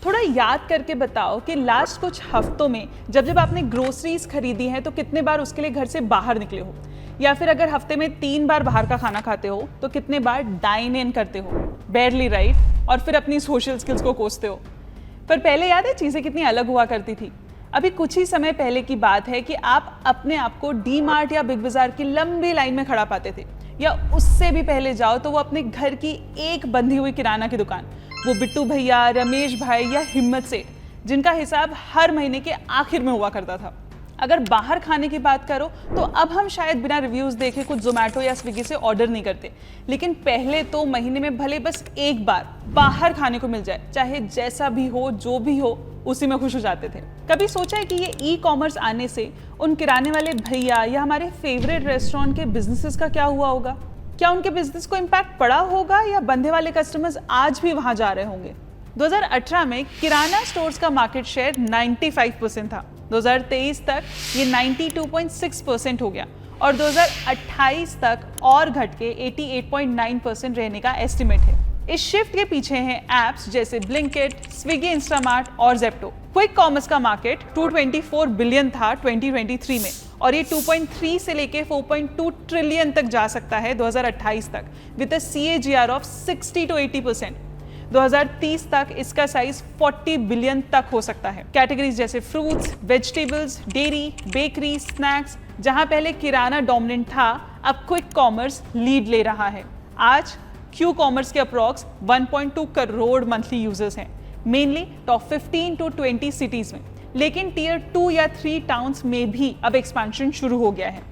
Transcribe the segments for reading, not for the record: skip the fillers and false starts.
थोड़ा याद करके बताओ कि लास्ट कुछ हफ्तों में जब आपने ग्रोसरीज खरीदी हैं तो कितने बार उसके लिए घर से बाहर निकले हो, या फिर अगर हफ्ते में 3 बार बाहर का खाना खाते हो तो कितने बार डाइन इन करते हो, बेयरली राइट, और फिर अपनी सोशल स्किल्स को कोसते हो। पर पहले याद है चीज़ें कितनी अलग हुआ करती थी। अभी कुछ ही समय पहले की बात है कि आप अपने आप को डी मार्ट या बिग बाजार की लंबी लाइन में खड़ा पाते थे, या उससे भी पहले जाओ तो वो अपने घर की एक बंधी हुई किराना की दुकान, वो बिट्टू भैया, रमेश भाई या हिम्मत सेठ, जिनका हिसाब हर महीने के आखिर में हुआ करता था। अगर बाहर खाने की बात करो तो अब हम शायद बिना रिव्यूज़ देखे कुछ जोमेटो या स्विगी से ऑर्डर नहीं करते, लेकिन पहले तो महीने में भले बस एक बार बाहर खाने को मिल जाए, चाहे जैसा भी हो, जो भी हो, उसी में खुश हो जाते थे। कभी सोचा है कि ये ई कॉमर्स आने से उन किराने वाले भैया या हमारे फेवरेट रेस्टोरेंट के बिजनेसेस का क्या हुआ होगा? क्या उनके बिजनेस को इम्पैक्ट पड़ा होगा या बंधे वाले कस्टमर्स आज भी वहां जा रहे होंगे? 2018 में किराना स्टोर्स का मार्केट शेयर 95% था। 2023 तक ये 92.6% हो गया और 2028 तक और घट के 88.9% रहने का एस्टिमेट है। इस शिफ्ट के पीछे हैं एप्स जैसे ब्लिंकिट, स्विगी, इंस्टामार्ट और ज़ेप्टो। क्विक कॉमर्स का मार्केट 224 बिलियन था 2023 में, और ये 2.3 से लेके 4.2 ट्रिलियन तक जा सकता है 2028 तक, with a CAGR of 60 to 80%। 2030 तक इसका साइज 40 बिलियन तक हो सकता है। कैटेगरीज जैसे fruits, vegetables, dairy, bakery, snacks, जहां पहले किराना डोमिनेंट था, अब क्विक कॉमर्स लीड ले रहा है। आज क्यू कॉमर्स के अप्रॉक्स 1.2 करोड़ मंथली यूजर्स हैं, मेनली टॉप 15 to 20 सिटीज में, लेकिन टियर 2 या 3 टाउन्स में भी अब एक्सपेंशन शुरू हो गया है।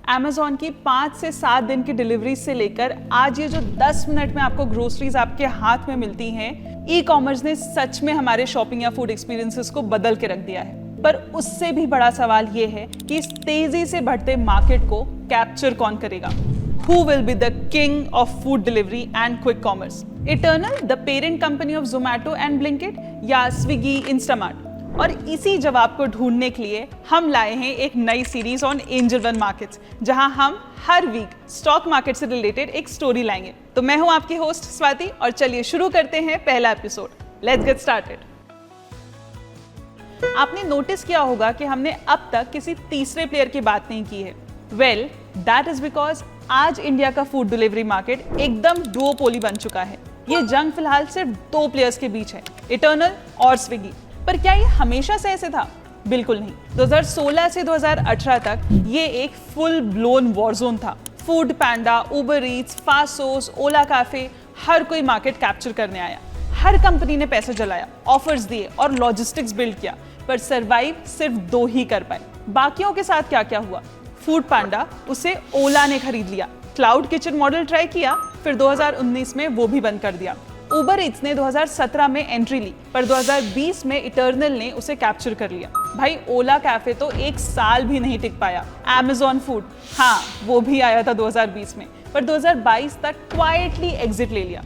Amazon की 5 से 7 दिन की डिलीवरी से लेकर आज ये जो 10 मिनट में आपको ग्रोसरीज आपके हाथ में मिलती हैं, ई कॉमर्स ने सच में हमारे शॉपिंग या फूड एक्सपीरियंसेस को बदल के रख दिया है। पर उससे भी बड़ा सवाल ये है कि इस तेजी से बढ़ते मार्केट को कैप्चर कौन करेगा? Who will be the king of food delivery and quick commerce? Eternal, the parent company of Zomato and Blinkit, या Swiggy, Instamart? और इसी जवाब को ढूंढने के लिए हम लाए हैं एक नई series on angel one markets, जहां हम हर वीक स्टॉक मार्केट से रिलेटेड एक स्टोरी लाएंगे। तो मैं हूं आपकी होस्ट स्वाति, और चलिए शुरू करते हैं पहला एपिसोड। Let's get started. आपने नोटिस किया होगा कि हमने अब तक किसी तीसरे प्लेयर की बात नहीं की है। वेल, दैट इज बिकॉज आज इंडिया का फूड डिलीवरी मार्केट एकदम डुओपोली बन चुका है। ये जंग फिलहाल सिर्फ 2 प्लेयर्स के बीच है, इटर्नल और स्विगी। पर क्या ये हमेशा से ऐसे था? बिल्कुल नहीं। 2016 से 2018 तक ये एक फुल ब्लोन वॉरजोन था। फूड पैंडा, उबर ईट्स, फासोस, ओला कैफे, हर कोई मार्केट कैप्चर करने आया। हर कंपनी ने पैसे जलाया, ऑफर्स दिए और लॉजिस्टिक्स बिल्ड किया, पर सरवाइव सिर्फ 2 ही कर पाए। बाकियों के साथ क्या क्या हुआ? फूड पैंडा, उसे ओला ने खरीद लिया। क्लाउड किचन मॉडल ट्राई किया, फिर 2019 में वो भी बंद कर दिया। उबर ईट्स ने 2017 में एंट्री ली, पर 2020 में इटर्नल ने उसे कैप्चर कर लिया। भाई, ओला कैफे तो 1 साल भी नहीं टिक पाया। Amazon फूड, हाँ, वो भी आया था 2020 में, पर 2022 तक क्वाइटली एग्जिट ले लिया।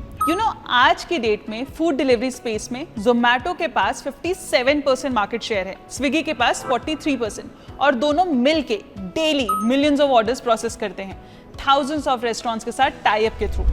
आज की डेट में फूड डिलीवरी स्पेस में जोमेटो के पास 57% मार्केट शेयर है, स्विगी के पास 43%, और दोनों मिलके daily millions of orders process करते हैं, थाउजेंड्स ऑफ रेस्टोरेंट्स के साथ टाई अप के थ्रू।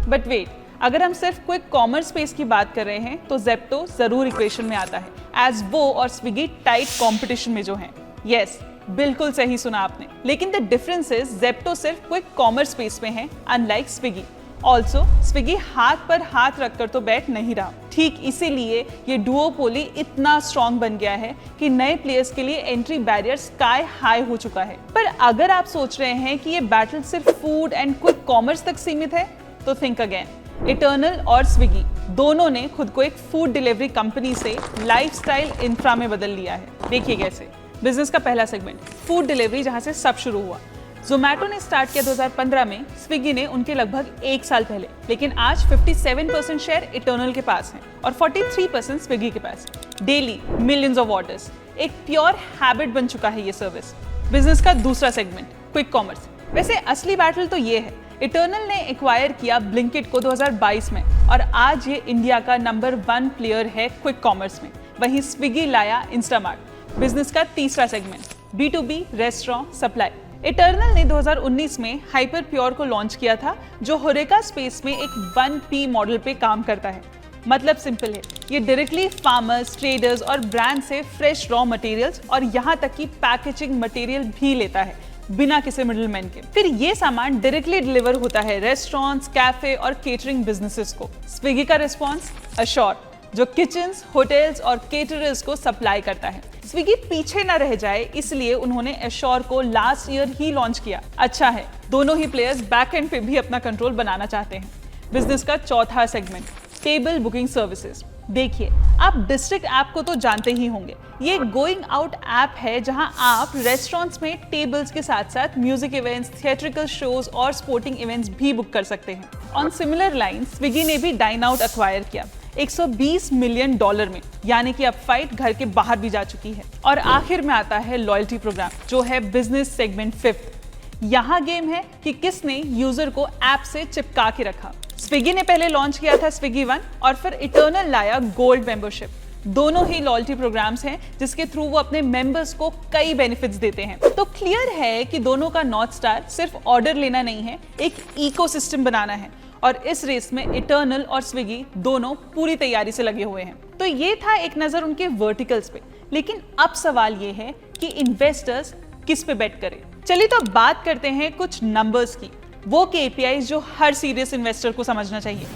बट वेट, अगर हम सिर्फ क्विक कॉमर्स स्पेस की बात कर रहे हैं तो ज़ेप्टो जरूर इक्वेशन में आता है, एज वो और स्विगी टाइट कॉम्पिटिशन में जो हैं। यस, बिल्कुल सही सुना आपने, लेकिन द डिफरेंस इज ज़ेप्टो सिर्फ क्विक कॉमर्स स्पेस में है, अनलाइक स्विगी। ऑल्सो स्विगी हाथ पर हाथ रखकर तो बैठ नहीं रहा। ठीक इसीलिए ये डुओपोली इतना स्ट्रॉन्ग बन गया है कि नए प्लेयर्स के लिए एंट्री बैरियर स्काई हाई हो चुका है। पर अगर आप सोच रहे हैं कि ये बैटल सिर्फ फूड एंड क्विक कॉमर्स तक सीमित है, तो थिंक अगेन। इटर्नल और स्विगी दोनों ने खुद को एक फूड डिलीवरी कंपनी से लाइफस्टाइल इंफ्रा में बदल लिया है। देखिए कैसे। बिजनेस का पहला सेगमेंट, फूड डिलीवरी, जहां से सब शुरू हुआ। जोमेटो ने स्टार्ट किया 2015 में, स्विगी ने उनके लगभग 1 साल पहले, लेकिन आज 57% शेयर इटर्नल के पास है और 43% स्विगी के पास। डेली मिलियंस ऑफ ऑर्डर्स, एक प्योर हैबिट बन चुका है ये सर्विस। बिजनेस का दूसरा सेगमेंट, क्विक कॉमर्स। वैसे असली बैटल तो ये है। इटर्नल ने एक्वायर किया ब्लिंकिट को 2022 में, और आज ये इंडिया का नंबर 1 प्लेयर है क्विक कॉमर्स में। वहीं स्विगी लाया इंस्टामार्ट। बिजनेस का तीसरा segment, B2B, restaurant, supply. Eternal ने 2019 में हाइपर प्योर को लॉन्च किया था, जो होरेका स्पेस में एक 1P मॉडल पे काम करता है। मतलब सिंपल है, ये डायरेक्टली फार्मर्स, ट्रेडर्स और ब्रांड से फ्रेश रॉ मटेरियल्स और यहाँ तक कि पैकेजिंग मटेरियल भी लेता है बिना किसी मिडलमैन के। फिर ये सामान डायरेक्टली डिलीवर होता है रेस्टोरेंट्स, कैफे और केटरिंग बिजनेसेस को। स्विगी का रिस्पॉन्स अश्योर, जो किचन्स, होटल्स और केटरर्स को सप्लाई करता है। स्विगी पीछे न रह जाए इसलिए उन्होंने एश्योर को लास्ट ईयर ही लॉन्च किया। अच्छा है, दोनों ही प्लेयर्स बैक एंड पे भी अपना कंट्रोल बनाना चाहते हैं। बिजनेस का चौथा सेगमेंट, टेबल बुकिंग सर्विसेज। देखिए, आप डिस्ट्रिक्ट ऐप को तो जानते ही होंगे। ये गोइंग आउट ऐप है जहां आप रेस्टोरेंट्स में टेबल्स के साथ साथ म्यूजिक इवेंट्स, थिएट्रिकल शोज और स्पोर्टिंग इवेंट्स भी बुक कर सकते हैं। ऑन सिमिलर लाइन स्विगी ने भी डाइन आउट एक्वायर किया $120 मिलियन में, यानी कि अब फाइट घर के बाहर भी जा चुकी है। और आखिर में आता है लॉयल्टी प्रोग्राम, जो है बिजनेस सेगमेंट 5th। यहाँ गेम है कि किसने यूजर को ऐप से चिपका के रखा। स्विगी ने पहले लॉन्च किया था स्विगी वन और फिर इटर्नल लाया गोल्ड मेंबरशिप। दोनों ही लॉयल्टी प्रोग्राम्स हैं जिसके थ्रू वो अपने मेंबर्स को कई बेनिफिट्स देते हैं। तो क्लियर है कि दोनों का नॉर्थ स्टार सिर्फ ऑर्डर लेना नहीं है, एक इकोसिस्टम बनाना है। और इस रेस में इटर्नल और स्विगी दोनों पूरी तैयारी से लगे हुए हैं। तो ये था एक नजर उनके वर्टिकल्स पे। लेकिन अब सवाल ये है कि इन्वेस्टर्स किस पे बेट करें। चलिए तो अब बात करते हैं कुछ नंबर्स की, वो KPIs जो हर सीरियस इन्वेस्टर को समझना चाहिए।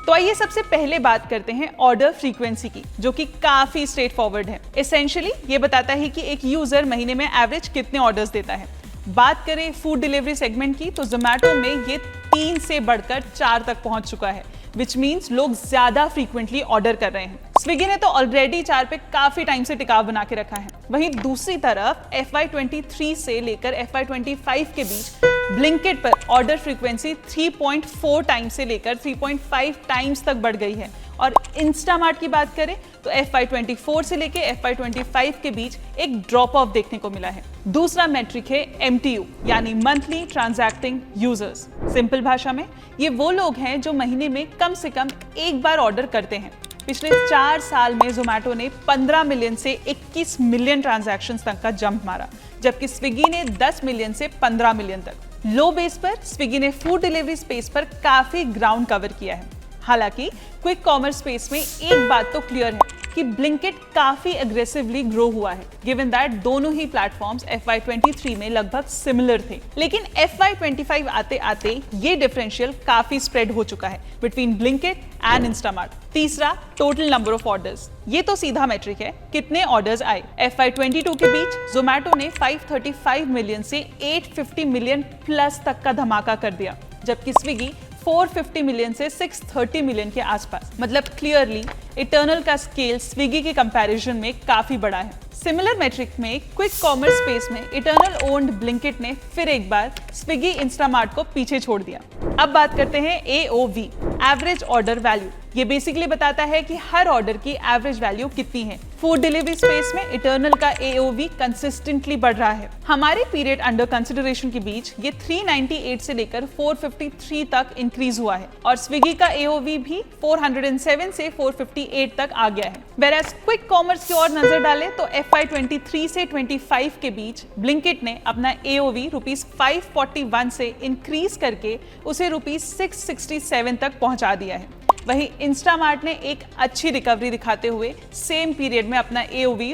तो आइए सबसे पहले बात करते हैं ऑर्डर फ्रीक्वेंसी की, जो कि काफी स्ट्रेट फॉरवर्ड है। एसेंशियली ये बताता है कि एक यूजर महीने में एवरेज कितने ऑर्डर्स देता है। बात करें फूड डिलीवरी सेगमेंट की, तो जोमैटो में ये 3 से बढ़कर 4 तक पहुंच चुका है, विच मीन्स लोग ज्यादा फ्रीक्वेंटली ऑर्डर कर रहे हैं। स्विगी ने तो ऑलरेडी 4 पे काफी टाइम से टिकाव बना के रखा है। वहीं दूसरी तरफ FY23 से लेकर FY25 के बीच ब्लिंकिट पर ऑर्डर फ्रीक्वेंसी 3.4 टाइम्स से लेकर 3.5 टाइम्स तक बढ़ गई है। और इंस्टामार्ट की बात करें तो FY24 से लेकर FY25 के बीच एक ड्रॉप ऑफ देखने को मिला है। दूसरा मेट्रिक है MTU, यानी मंथली ट्रांजैक्टिंग यूजर्स। सिंपल भाषा में ये वो लोग हैं जो महीने में कम से कम एक बार ऑर्डर करते हैं। पिछले 4 साल में जोमैटो ने 15 मिलियन से 21 मिलियन ट्रांजैक्शंस तक का जंप मारा, जबकि स्विगी ने 10 मिलियन से 15 मिलियन तक। लो बेस पर स्विगी ने फूड डिलीवरी स्पेस पर काफी ग्राउंड कवर किया है। हालांकि क्विक कॉमर्स स्पेस में एक बात तो क्लियर है कि ब्लिंकिट काफी एग्रेसिवली ग्रो हुआ है, गिवन दैट दोनों ही प्लेटफॉर्म्स FY23 में लगभग सिमिलर थे। लेकिन FY25 आते आते ये डिफरेंशियल काफी स्प्रेड हो चुका है बिटवीन ब्लिंकिट एंड इंस्टामार्ट। तीसरा, टोटल नंबर ऑफ ऑर्डर्स। ये तो सीधा मैट्रिक है, कितने ऑर्डर्स आए। FY22 के बीच जोमैटो ने 535 मिलियन से 850 मिलियन प्लस तक का धमाका कर दिया, जबकि स्विगी 450 मिलियन से 630 मिलियन के आसपास। मतलब क्लियरली इटर्नल का स्केल स्विगी के कंपैरिजन में काफी बड़ा है। सिमिलर मैट्रिक में क्विक कॉमर्स स्पेस में इटर्नल ओन्ड ब्लिंकिट ने फिर एक बार स्विगी, इंस्टामार्ट को पीछे छोड़ दिया। अब बात करते हैं AOV, एवरेज ऑर्डर वैल्यू। ये बेसिकली बताता है कि हर ऑर्डर की एवरेज वैल्यू कितनी है। फूड डिलीवरी स्पेस में इटर्नल का AOV कंसिस्टेंटली बढ़ रहा है। हमारे पीरियड अंडर कंसिडरेशन के बीच ये 398 से लेकर 453 तक इंक्रीज हुआ है और स्विगी का AOV भी 407 से 458 तक आ गया है। वेराज क्विक कॉमर्स की ओर नजर डालें तो FY23 से 25 के बीच ब्लिंकिट ने अपना AOV ₹541 से इंक्रीज करके उसे ₹667 तक पहुंचा दिया है। वहीं इंस्टामार्ट ने एक अच्छी रिकवरी दिखाते हुए सेम पीरियड में अपना AOV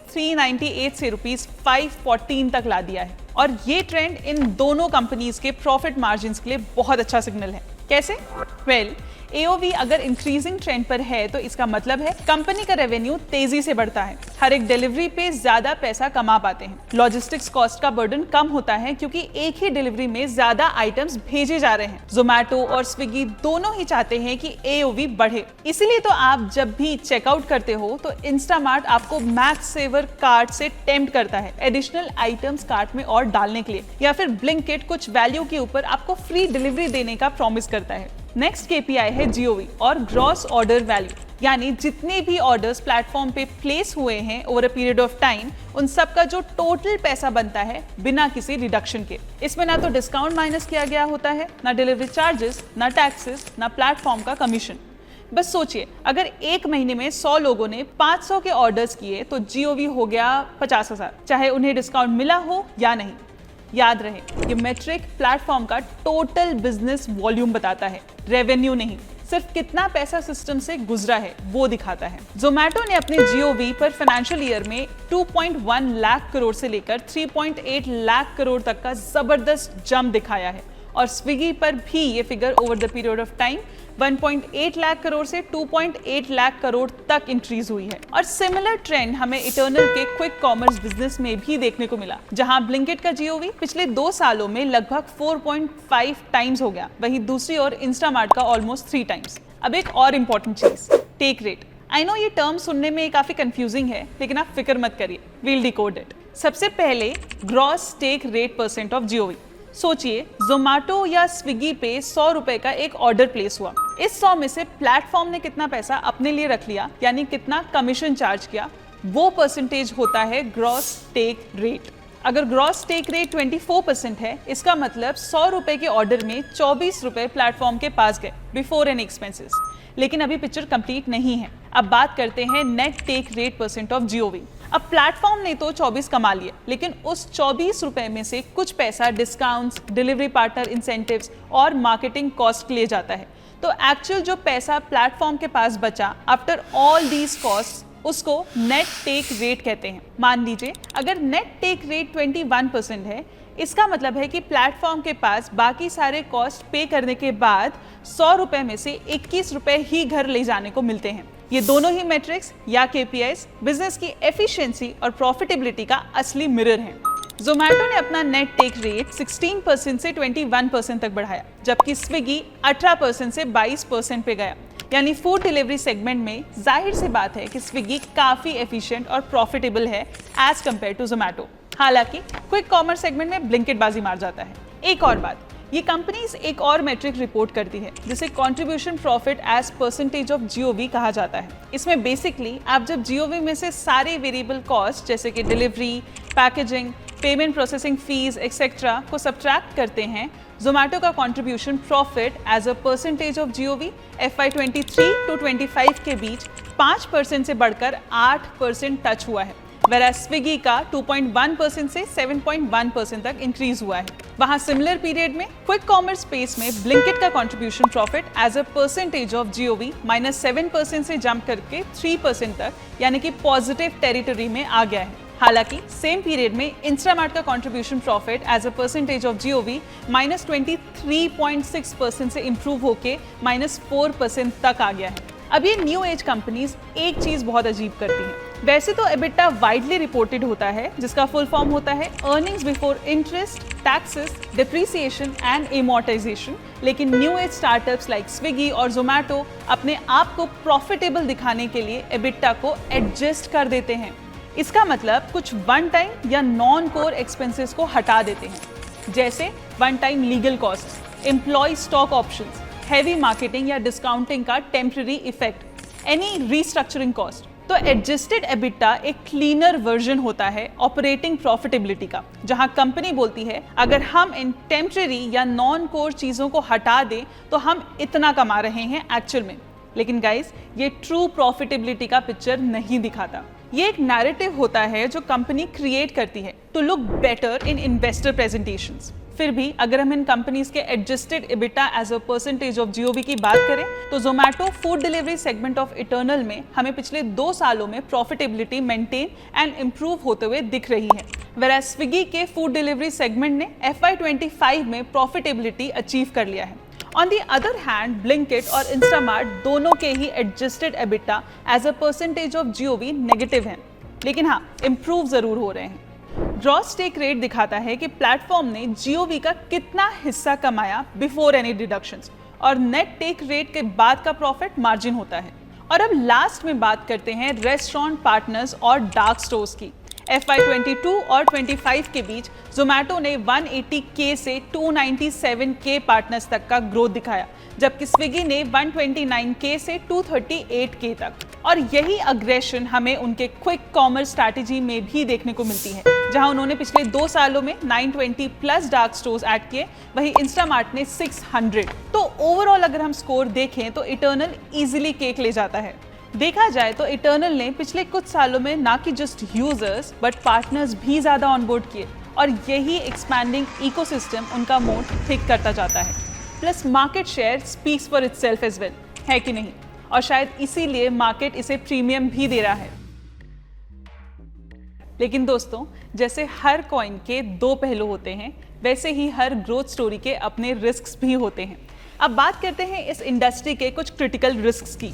₹398 से ₹514 तक ला दिया है। और ये ट्रेंड इन दोनों कंपनीज के प्रॉफिट मार्जिन्स के लिए बहुत अच्छा सिग्नल है। कैसे? वेल, AOV अगर इंक्रीजिंग ट्रेंड पर है तो इसका मतलब है कंपनी का रेवेन्यू तेजी से बढ़ता है। हर एक डिलीवरी पे ज्यादा पैसा कमा पाते हैं। लॉजिस्टिक्स कॉस्ट का बर्डन कम होता है क्योंकि एक ही डिलीवरी में ज्यादा आइटम्स भेजे जा रहे हैं। जोमैटो और स्विगी दोनों ही चाहते हैं कि AOV बढ़े। इसीलिए तो आप जब भी चेकआउट करते हो तो इंस्टामार्ट आपको मैक्स सेवर कार्ट से टेम्प्ट करता है एडिशनल आइटम्स कार्ट में और डालने के लिए, या फिर ब्लिंकिट कुछ वैल्यू के ऊपर आपको फ्री डिलीवरी देने का प्रॉमिस करता है। नेक्स्ट KPI है GOV और ग्रॉस ऑर्डर वैल्यू, यानी जितने भी ऑर्डर्स प्लेटफॉर्म पे प्लेस हुए हैं over a period of time, उन सब का जो टोटल पैसा बनता है बिना किसी रिडक्शन के। इसमें ना तो डिस्काउंट माइनस किया गया होता है, ना डिलीवरी चार्जेस, ना टैक्सेस, ना प्लेटफॉर्म का कमीशन। बस सोचिए, अगर एक महीने में 100 लोगों ने 500 के ऑर्डर्स किए तो GOV हो गया 50,000, चाहे उन्हें डिस्काउंट मिला हो या नहीं। याद रहे, ये मेट्रिक प्लेटफॉर्म का टोटल बिजनेस वॉल्यूम बताता है, रेवेन्यू नहीं। सिर्फ कितना पैसा सिस्टम से गुजरा है वो दिखाता है। जोमेटो ने अपने जीओवी पर फाइनेंशियल ईयर में 2.1 लाख करोड़ से लेकर 3.8 लाख करोड़ तक का जबरदस्त जंप दिखाया है, और स्विगी पर भी ये figure over the period of time 1.8 lakh crore से 2.8 लाख करोड़ तक इंक्रीज हुई है। और सिमिलर ट्रेंड हमें इटर्नल के क्विक कॉमर्स बिजनेस में भी देखने को मिला, जहां ब्लिंकिट का जीओवी पिछले 2 सालों में लगभग 4.5 टाइम्स हो गया, वहीं दूसरी ओर इंस्टामार्ट का ऑलमोस्ट 3 टाइम्स। अब एक और इंपॉर्टेंट चीज, टेक रेट। आई नो ये टर्म सुनने में काफी कंफ्यूजिंग है, लेकिन आप फिक्र मत करिए, वील डिकोड इट। सबसे पहले gross take rate percent of GOV. सोचिए, जोमेटो या स्विगी पे 100 रुपए का एक ऑर्डर प्लेस हुआ, इस 100 में से प्लेटफॉर्म ने कितना पैसा अपने लिए रख लिया, यानी कितना कमीशन चार्ज किया, वो परसेंटेज होता है ग्रॉस टेक रेट। अगर ग्रॉस टेक रेट 24% है, इसका मतलब 100 रुपए के ऑर्डर में 24 रुपए प्लेटफॉर्म के पास गए बिफोर एनी एक्सपेंसेस। लेकिन अभी पिक्चर कंप्लीट नहीं है, अब बात करते हैं net take rate percent of GOV. अब प्लेटफॉर्म ने तो 24 कमा लिए, लेकिन उस 24 रुपए में से कुछ पैसा डिस्काउंट्स, डिलीवरी पार्टनर इंसेंटिव्स और मार्केटिंग कॉस्ट ले जाता है। तो एक्चुअल जो पैसा प्लेटफॉर्म के पास बचा आफ्टर ऑल दीज कॉस्ट, उसको नेट टेक रेट कहते हैं। मान लीजिए अगर नेट टेक रेट 21% है, इसका मतलब है कि प्लेटफॉर्म के पास बाकी सारे कॉस्ट पे करने के बाद 100 रुपए में से 21 रुपए ही घर ले जाने को मिलते हैं। ये दोनों ही मैट्रिक्स या केपीआईज बिजनेस की एफिशिएंसी और प्रॉफिटेबिलिटी का असली मिरर हैं। जोमेटो ने अपना नेट टेक रेट 16% से 21% तक बढ़ाया, जबकि स्विगी 18% से 22% पे गया। यानी फूड डिलीवरी सेगमेंट में जाहिर सी बात है कि स्विगी काफी एफिशिएंट और प्रॉफिटेबल है एज कंपेयर टू जोमेटो। हालांकि क्विक कॉमर्स सेगमेंट में ब्लिंकिट बाजी मार जाता है। एक और बात, ये कंपनीज एक और मैट्रिक रिपोर्ट करती है जिसे contribution profit as percentage of GOV कहा जाता है। इसमें बेसिकली आप जब जीओवी में से सारे वेरिएबल कॉस्ट जैसे कि delivery, packaging, payment processing fees etcetera को सब्ट्रैक्ट करते हैं, जोमेटो का contribution profit as a percentage of GOV FY23 to 25 के बीच 5% से बढ़कर 8% टच हुआ है, whereas स्विगी का 2.1% से 7.1% तक इंक्रीज हुआ है। वहां सिमिलर पीरियड में क्विक कॉमर्स स्पेस में ब्लिंकिट का contribution profit as a percentage of GOV -7% से जंप करके 3% तक, यानी कि पॉजिटिव टेरिटरी में आ गया है। हालांकि सेम पीरियड में इंस्टामार्ट का contribution profit as a percentage of GOV -23.6% से इंप्रूव होके -4% तक आ गया है। अब ये न्यू एज कंपनीज एक चीज बहुत अजीब करती हैं। वैसे तो एबिटा वाइडली रिपोर्टेड होता है, जिसका फुल फॉर्म होता है earnings before interest, taxes, depreciation and amortisation. लेकिन new age startups like Swiggy और जोमेटो अपने आप को प्रॉफिटेबल दिखाने के लिए एबिटा को एडजस्ट कर देते हैं। इसका मतलब कुछ वन टाइम या नॉन कोर एक्सपेंसेस को हटा देते हैं, जैसे one time legal cost, employ stock options, heavy marketing या डिस्काउंटिंग का temporary effect, any restructuring cost. तो एडजस्टेड एबिटा एक क्लीनर वर्जन होता है ऑपरेटिंग प्रॉफिटेबिलिटी का, जहां कंपनी बोलती है अगर हम इन टेम्पररी या नॉन कोर चीजों को हटा दें तो हम इतना कमा रहे हैं एक्चुअल में। लेकिन गाइस, ये ट्रू प्रॉफिटेबिलिटी का पिक्चर नहीं दिखाता। ये एक नैरेटिव होता है जो कंपनी क्रिएट करती है to look better in investor presentations. फिर भी अगर हम इन कंपनीज के adjusted EBITDA as a percentage of GOV की बात करें, तो Zomato food delivery segment of Eternal में हमें पिछले 2 सालों में प्रॉफिटेबिलिटी मेंटेन एंड इंप्रूव होते हुए दिख रही है, whereas स्विगी के फूड डिलीवरी सेगमेंट ने FY25 में प्रॉफिटेबिलिटी अचीव कर लिया है। On the other hand Blinkit और इंस्टामार्ट दोनों के ही adjusted EBITDA as a percentage of GOV negative हैं, लेकिन हाँ, इंप्रूव जरूर हो रहे हैं। ग्रॉस टेक रेट दिखाता है कि प्लेटफॉर्म ने जीओवी का कितना हिस्सा कमाया बिफोर एनी डिडक्शंस, और नेट टेक रेट के बाद का प्रॉफिट मार्जिन होता है। और अब लास्ट में बात करते हैं रेस्टोरेंट पार्टनर्स और डार्क स्टोर्स की। FY22 और 25 के बीच जोमेटो ने 180K से 297K पार्टनर्स तक का ग्रोथ दिखाया, जबकि स्विगी ने 129K से 238K तक। और यही अग्रेशन हमें उनके क्विक कॉमर्स स्ट्रैटेजी में भी देखने को मिलती है, जहां उन्होंने पिछले 2 सालों में 920 प्लस डार्क स्टोर्स ऐड किए, वहीं इंस्टामार्ट ने 600। तो ओवरऑल अगर हम स्कोर देखें तो इटर्नल इजीली केक ले जाता है। देखा जाए तो इटर्नल ने पिछले कुछ सालों में ना कि जस्ट यूजर्स बट पार्टनर्स भी ज्यादा ऑनबोर्ड किए, और यही एक्सपैंडिंग इकोसिस्टम उनका मोट थिक करता जाता है। Plus market share speaks for itself as well, है कि नहीं? और शायद इसीलिए मार्केट इसे प्रीमियम भी दे रहा है। लेकिन दोस्तों, जैसे हर कॉइन के दो पहलू होते हैं, वैसे ही हर ग्रोथ स्टोरी के अपने रिस्क्स भी होते हैं। अब बात करते हैं इस इंडस्ट्री के कुछ क्रिटिकल रिस्क्स की।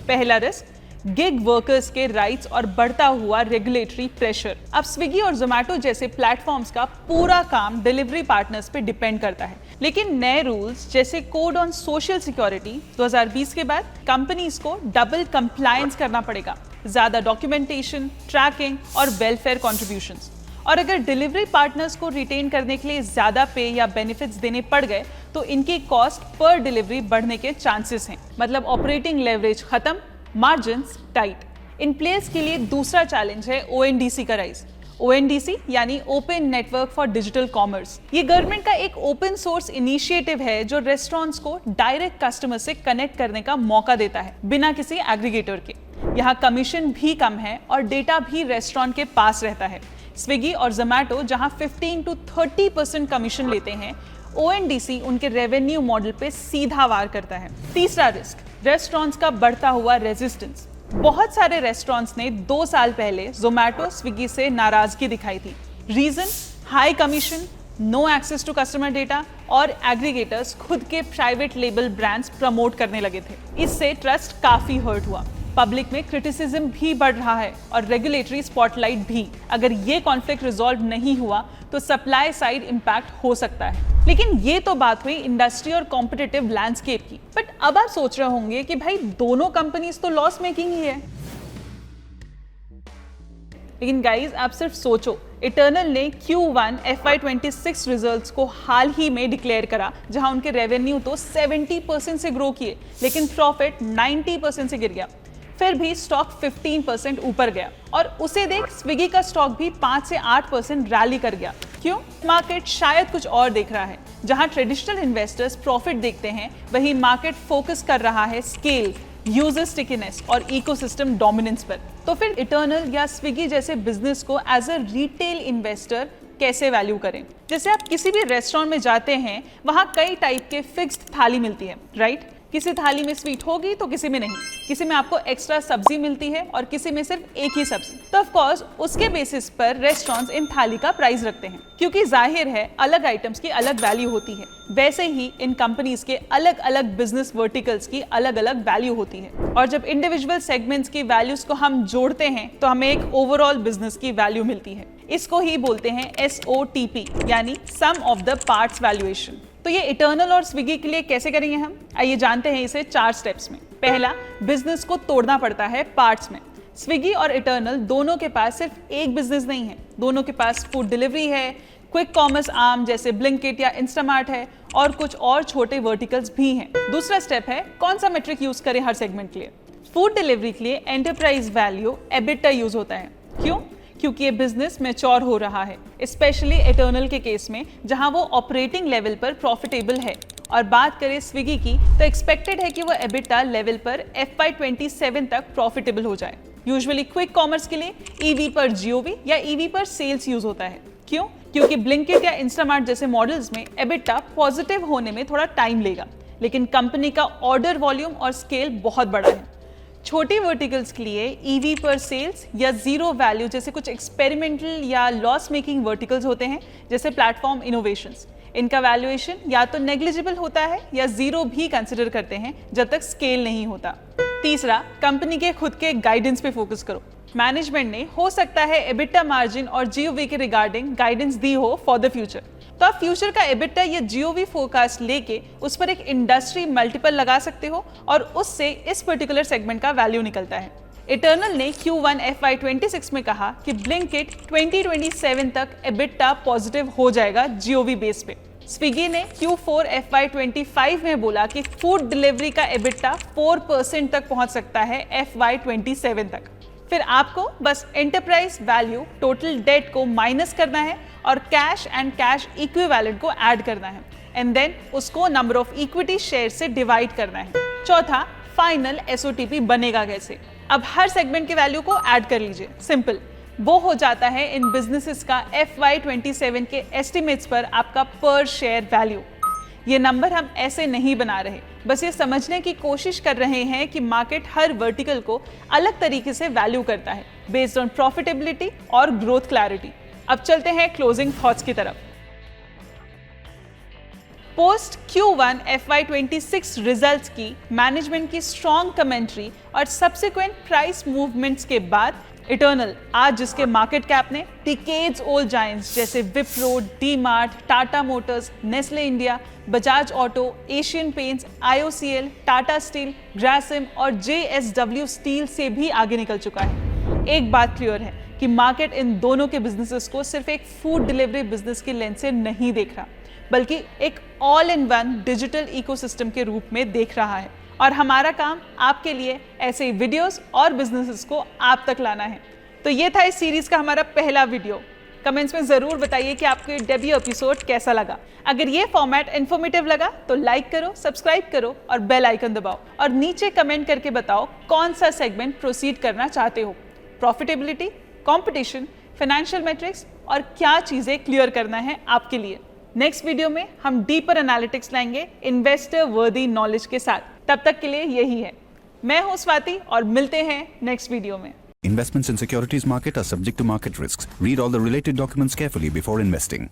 पहला रिस्क, गिग वर्कर्स के राइट्स और बढ़ता हुआ रेगुलेटरी प्रेशर। अब स्विगी और जोमैटो जैसे प्लेटफॉर्म्स का पूरा काम डिलीवरी पार्टनर्स पे डिपेंड करता है, लेकिन नए रूल्स जैसे कोड ऑन सोशल सिक्योरिटी 2020 के बाद कंपनीज को डबल कंप्लायंस करना पड़ेगा, ज्यादा डॉक्यूमेंटेशन, ट्रैकिंग और वेलफेयर कॉन्ट्रीब्यूशंस। और अगर डिलीवरी पार्टनर्स को रिटेन करने के लिए ज्यादा पे या बेनिफिट्स देने पड़ गए तो इनकी कॉस्ट पर डिलीवरी बढ़ने के चांसेस हैं। मतलब ऑपरेटिंग लेवरेज खत्म, मार्जिन्स टाइट। इन प्लेयर्स के लिए दूसरा चैलेंज है ONDC का राइज। ONDC यानी open network for digital commerce. ये गवर्नमेंट का एक ओपन सोर्स इनिशिएटिव है जो रेस्टोरेंट्स को डायरेक्ट कस्टमर से कनेक्ट करने का मौका देता है बिना किसी एग्रीगेटर के। यहाँ कमीशन भी कम है और डेटा भी रेस्टोरेंट के पास रहता है। स्विगी और जोमैटो जहाँ 15 to 30% कमीशन लेते हैं, ONDC उनके रेवेन्यू मॉडल पे सीधा वार करता है। तीसरा रिस्क, रेस्टोरेंट्स का बढ़ता हुआ रेजिस्टेंस। बहुत सारे रेस्टोरेंट्स ने 2 साल पहले जोमैटो स्विगी से नाराजगी दिखाई थी। Reason, high commission, no access to customer data और एग्रीगेटर्स खुद के प्राइवेट लेबल ब्रांड्स प्रमोट करने लगे थे। इससे ट्रस्ट काफी हर्ट हुआ। पब्लिक में क्रिटिसिज्म भी बढ़ रहा है और रेगुलेटरी स्पॉटलाइट भी। अगर ये कॉन्फ्लिक्ट रिजॉल्व नहीं हुआ तो सप्लाई साइड इंपैक्ट हो सकता है। लेकिन ये तो बात हुई इंडस्ट्री और कॉम्पिटिटिव लैंडस्केप की। बट अब आप सोच रहे होंगे कि भाई दोनों कंपनीज तो लॉस मेकिंग ही है। लेकिन गाइज आप सिर्फ सोचो, इटर्नल ने Q1 FY26 रिजल्ट्स को हाल ही में डिक्लेयर करा, जहां उनके रेवेन्यू तो 70% से ग्रो किए लेकिन प्रॉफिट 90% से गिर गया। फिर भी स्टॉक 15% ऊपर गया और उसे देख स्विगी का स्टॉक भी 5 से 8% रैली कर गया। क्यों? मार्केट शायद कुछ और देख रहा है। जहां ट्रेडिशनल इन्वेस्टर्स प्रॉफिट देखते हैं, वहीं मार्केट फोकस कर रहा है स्केल, यूजर स्टिकीनेस और इकोसिस्टम डोमिनेंस पर। तो फिर इटर्नल या स्विगी जैसे बिजनेस को एज अ रिटेल इन्वेस्टर कैसे वैल्यू करें? जैसे आप किसी भी रेस्टोरेंट में जाते हैं, वहां कई टाइप के फिक्स्ड थाली मिलती है, राइट? किसी थाली में स्वीट होगी तो किसी में नहीं, किसी में आपको एक्स्ट्रा सब्जी मिलती है और किसी में सिर्फ एक ही सब्जी। तो ऑफ कोर्स उसके बेसिस पर रेस्टोरेंट्स इन थाली का प्राइस रखते हैं, क्योंकि जाहिर है अलग आइटम्स की अलग वैल्यू होती है। वैसे ही इन कंपनीज के अलग अलग बिजनेस वर्टिकल्स की अलग अलग वैल्यू होती है और जब इंडिविजुअल सेगमेंट्स की वैल्यूज को हम जोड़ते हैं तो हमें एक ओवरऑल बिजनेस की वैल्यू मिलती है। इसको ही बोलते हैं SOTP यानी सम ऑफ द पार्ट्स वैल्यूएशन। तो ये इटर्नल और स्विगी के लिए कैसे करेंगे हम? आइए जानते हैं इसे 4 स्टेप्स में। पहला, बिजनेस को तोड़ना पड़ता है पार्ट्स में। स्विगी और इटर्नल दोनों के पास सिर्फ एक बिजनेस नहीं है, दोनों के पास फूड डिलीवरी है, क्विक कॉमर्स आर्म जैसे ब्लिंकिट या इंस्टामार्ट है और कुछ और छोटे वर्टिकल्स भी हैं। दूसरा स्टेप है कौन सा मेट्रिक यूज करें हर सेगमेंट के लिए। फूड डिलीवरी के लिए एंटरप्राइज वैल्यू EBITDA यूज होता है। क्यों? क्योंकि ये बिजनेस मैच्योर हो रहा है, स्पेशली इटर्नल के केस में जहां वो ऑपरेटिंग लेवल पर प्रॉफिटेबल है। और बात करें स्विगी की तो एक्सपेक्टेड है कि वो EBITDA लेवल पर FY27 तक प्रॉफिटेबल हो जाए। यूजुअली क्विक कॉमर्स के लिए EV पर GOV या EV पर सेल्स यूज होता है। क्यों? क्योंकि ब्लिंकिट या इंस्टामार्ट जैसे मॉडल्स में EBITDA पॉजिटिव होने में थोड़ा टाइम लेगा, लेकिन कंपनी का ऑर्डर वॉल्यूम और स्केल बहुत बड़ा है। छोटी वर्टिकल्स के लिए EV पर सेल्स या जीरो वैल्यू जैसे कुछ एक्सपेरिमेंटल या लॉस मेकिंग वर्टिकल्स होते हैं, जैसे प्लेटफॉर्म इनोवेशंस। इनका वैल्यूएशन या तो नेग्लिजिबल होता है या जीरो भी कंसिडर करते हैं जब तक स्केल नहीं होता। तीसरा, कंपनी के खुद के गाइडेंस पे फोकस करो। मैनेजमेंट ने हो सकता है EBITDA मार्जिन और GOV के रिगार्डिंग गाइडेंस दी हो फॉर द फ्यूचर, तो आप फ्यूचर का EBITDA या GOV फोरकास्ट लेके उस पर एक इंडस्ट्री मल्टीपल लगा सकते हो और उससे इस पर्टिकुलर सेगमेंट का वैल्यू निकलता है। इटर्नल ने Q1 FY26 में कहा कि ब्लिंकिट 2027 तक EBITDA पॉजिटिव हो जाएगा GOV बेस पे। स्विगी ने Q4 FY25 में बोला कि फूड डिलीवरी का EBITDA 4% तक पहुंच सकता है FY27 तक। फिर आपको बस एंटरप्राइज वैल्यू टोटल डेट को माइनस करना है और कैश एंड कैश इक्विवेलेंट को ऐड करना है एंड देन उसको नंबर ऑफ इक्विटी शेयर से डिवाइड करना है। चौथा, फाइनल SOTP बनेगा कैसे? अब हर सेगमेंट के वैल्यू को ऐड कर लीजिए। सिंपल, वो हो जाता है इन बिजनेसेस का FY27 के एस्टिमेट्स पर आपका पर शेयर वैल्यू। ये नंबर हम ऐसे नहीं बना रहे, बस ये समझने की कोशिश कर रहे हैं कि मार्केट हर वर्टिकल को अलग तरीके से वैल्यू करता है बेस्ड ऑन प्रॉफिटेबिलिटी और ग्रोथ क्लैरिटी। अब चलते हैं क्लोजिंग थॉट्स की तरफ। पोस्ट Q1 FY26 रिजल्ट्स की मैनेजमेंट की स्ट्रॉन्ग कमेंट्री और सब्सिक्वेंट प्राइस मूवमेंट्स के बाद इटर्नल, आज जिसके मार्केट कैप ने डिकेड्स ओल्ड जायंट्स जैसे Wipro, D-Mart, Tata Motors, Nestle India, Bajaj auto, Asian paints, IOCL, Tata steel, Grasim और JSW स्टील से भी आगे निकल चुका है। एक बात क्लियर है कि मार्केट इन दोनों के बिजनेसेस को सिर्फ एक फूड डिलीवरी बिजनेस की लेंस से नहीं देख रहा, बल्कि एक all in one digital ecosystem के रूप में देख रहा है। और हमारा काम आपके लिए ऐसे ही वीडियोस और बिजनेसेस को आप तक लाना है। तो ये था इस सीरीज का हमारा पहला वीडियो। कमेंट्स में जरूर बताइए कि आपको ये डेब्यू एपिसोड कैसा लगा। अगर ये फॉर्मेट इन्फॉर्मेटिव लगा तो लाइक करो, सब्सक्राइब करो और बेल आइकन दबाओ, और नीचे कमेंट करके बताओ कौन सा सेगमेंट प्रोसीड करना चाहते हो। प्रॉफिटेबिलिटी, कंपटीशन, फाइनेंशियल मैट्रिक्स और क्या चीजें क्लियर करना है आपके लिए। नेक्स्ट वीडियो में हम डीपर एनालिटिक्स लाएंगे इन्वेस्टर वर्दी नॉलेज के साथ। तब तक के लिए यही है। मैं हूं स्वाति और मिलते हैं नेक्स्ट वीडियो में। Investments in securities market are subject to market risks. Read all the related documents carefully before investing.